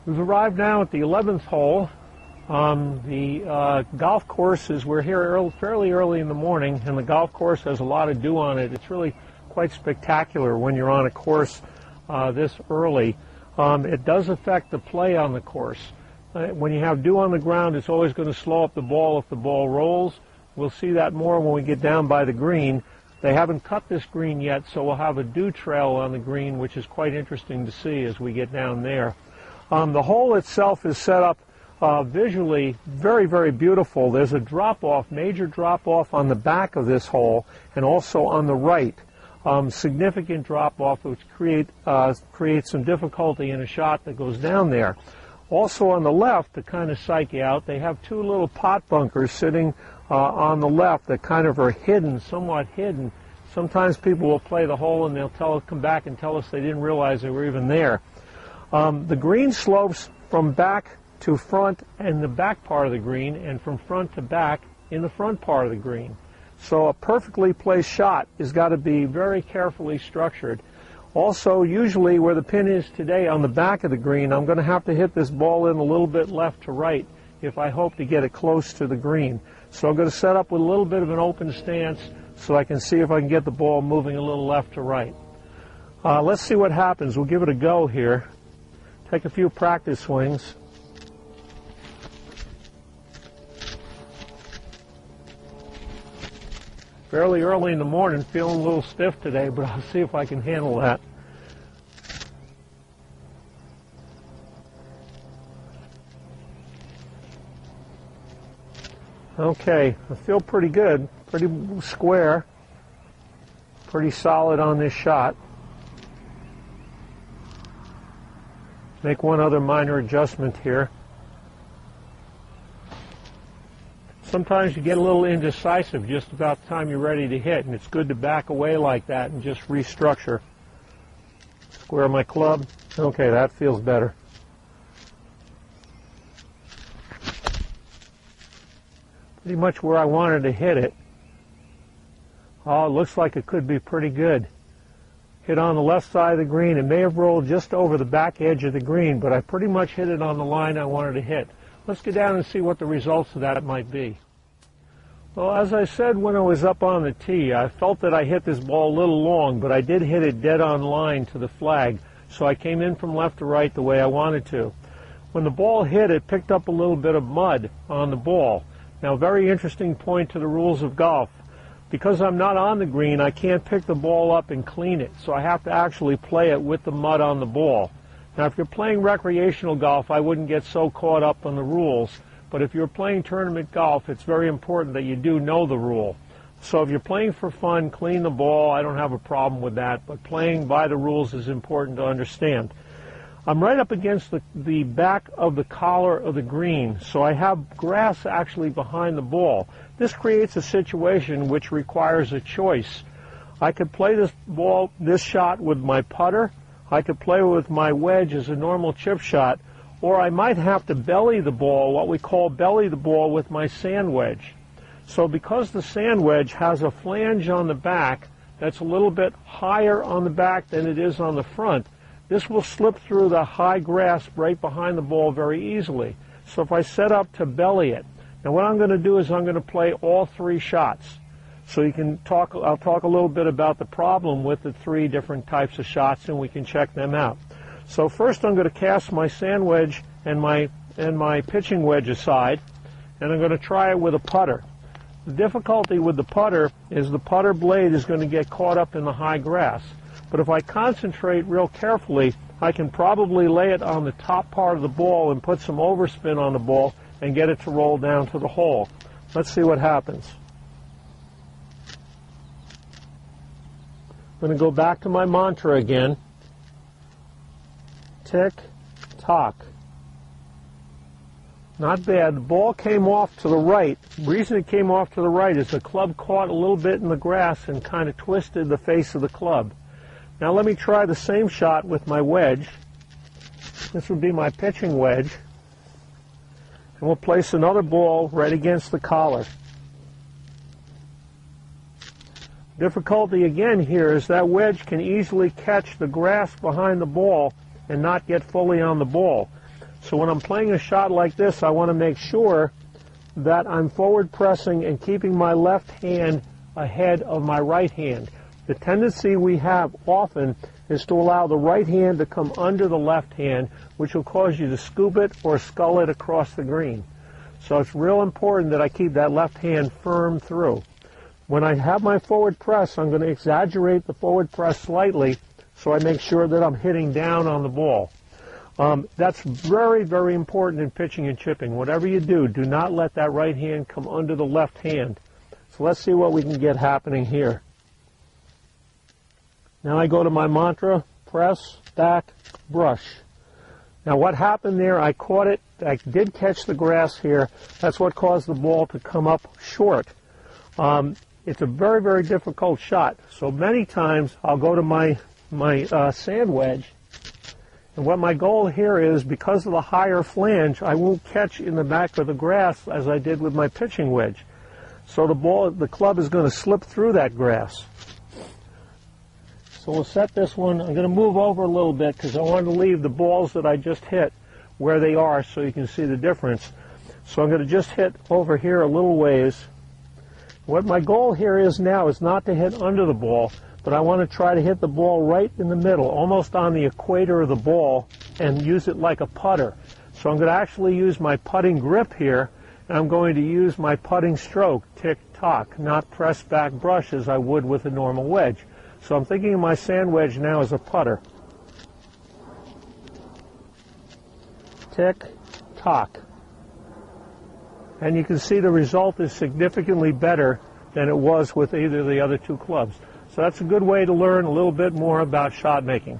We've arrived now at the 11th hole. The golf course we're here fairly early in the morning, and the golf course has a lot of dew on it. It's really quite spectacular when you're on a course this early. It does affect the play on the course. When you have dew on the ground, it's always going to slow up the ball if the ball rolls. We'll see that more when we get down by the green. They haven't cut this green yet, so we'll have a dew trail on the green, which is quite interesting to see as we get down there. The hole itself is set up visually very, very beautiful. There's a drop-off, major drop-off on the back of this hole and also on the right. Significant drop-off which creates some difficulty in a shot that goes down there. Also on the left, to kind of psych you out, they have two little pot bunkers sitting on the left that kind of are hidden, somewhat hidden. Sometimes people will play the hole and they'll come back and tell us they didn't realize they were even there. The green slopes from back to front in the back part of the green and from front to back in the front part of the green. So a perfectly placed shot has got to be very carefully structured. Also, usually where the pin is today on the back of the green, I'm going to have to hit this ball in a little bit left to right if I hope to get it close to the green. So I'm going to set up with a little bit of an open stance so I can see if I can get the ball moving a little left to right. Let's see what happens. We'll give it a go here. Take a few practice swings. Fairly early in the morning, feeling a little stiff today, but I'll see if I can handle that. Okay, I feel pretty good, pretty square, pretty solid on this shot. Make one other minor adjustment here. Sometimes you get a little indecisive just about the time you're ready to hit, and it's good to back away like that and just restructure. Square my club. Okay, that feels better. Pretty much where I wanted to hit it. Oh, it looks like it could be pretty good. Hit on the left side of the green. It may have rolled just over the back edge of the green, but I pretty much hit it on the line I wanted to hit. Let's get down and see what the results of that might be. Well, as I said when I was up on the tee, I felt that I hit this ball a little long, but I did hit it dead on line to the flag, so I came in from left to right the way I wanted to. When the ball hit, it picked up a little bit of mud on the ball. Now, very interesting point to the rules of golf. Because I'm not on the green, I can't pick the ball up and clean it, so I have to actually play it with the mud on the ball. Now, if you're playing recreational golf, I wouldn't get so caught up on the rules, but if you're playing tournament golf, it's very important that you do know the rule. So if you're playing for fun, clean the ball, I don't have a problem with that, but playing by the rules is important to understand. I'm right up against the back of the collar of the green, so I have grass actually behind the ball. This creates a situation which requires a choice. I could play this shot with my putter, I could play with my wedge as a normal chip shot, or I might have to belly the ball, what we call belly the ball, with my sand wedge. So because the sand wedge has a flange on the back that's a little bit higher on the back than it is on the front, this will slip through the high grass right behind the ball very easily. So if I set up to belly it, now what I'm going to do is I'm going to play all three shots. So I'll talk a little bit about the problem with the three different types of shots, and we can check them out. So first I'm going to cast my sand wedge and my pitching wedge aside, and I'm going to try it with a putter. The difficulty with the putter is the putter blade is going to get caught up in the high grass. But if I concentrate real carefully, I can probably lay it on the top part of the ball and put some overspin on the ball and get it to roll down to the hole. Let's see what happens. I'm going to go back to my mantra again. Tick, tock. Not bad. The ball came off to the right. The reason it came off to the right is the club caught a little bit in the grass and kind of twisted the face of the club. Now let me try the same shot with my wedge. This would be my pitching wedge. And we'll place another ball right against the collar. Difficulty again here is that wedge can easily catch the grass behind the ball and not get fully on the ball. So when I'm playing a shot like this, I want to make sure that I'm forward pressing and keeping my left hand ahead of my right hand. The tendency we have often is to allow the right hand to come under the left hand, which will cause you to scoop it or scull it across the green. So it's real important that I keep that left hand firm through. When I have my forward press, I'm going to exaggerate the forward press slightly so I make sure that I'm hitting down on the ball. That's very, very important in pitching and chipping. Whatever you do, do not let that right hand come under the left hand. So let's see what we can get happening here. Now I go to my mantra, press, back, brush. Now what happened there, I caught it, I did catch the grass here. That's what caused the ball to come up short. It's a very, very difficult shot. So many times I'll go to my sand wedge. And what my goal here is, because of the higher flange, I won't catch in the back of the grass as I did with my pitching wedge. So the club is going to slip through that grass. So we'll set this one. I'm going to move over a little bit because I want to leave the balls that I just hit where they are so you can see the difference. So I'm going to just hit over here a little ways. What my goal here is now is not to hit under the ball, but I want to try to hit the ball right in the middle, almost on the equator of the ball, and use it like a putter. So I'm going to actually use my putting grip here, and I'm going to use my putting stroke, tick-tock, not press back brush as I would with a normal wedge. So I'm thinking of my sand wedge now as a putter. Tick-tock. And you can see the result is significantly better than it was with either of the other two clubs. So that's a good way to learn a little bit more about shot making.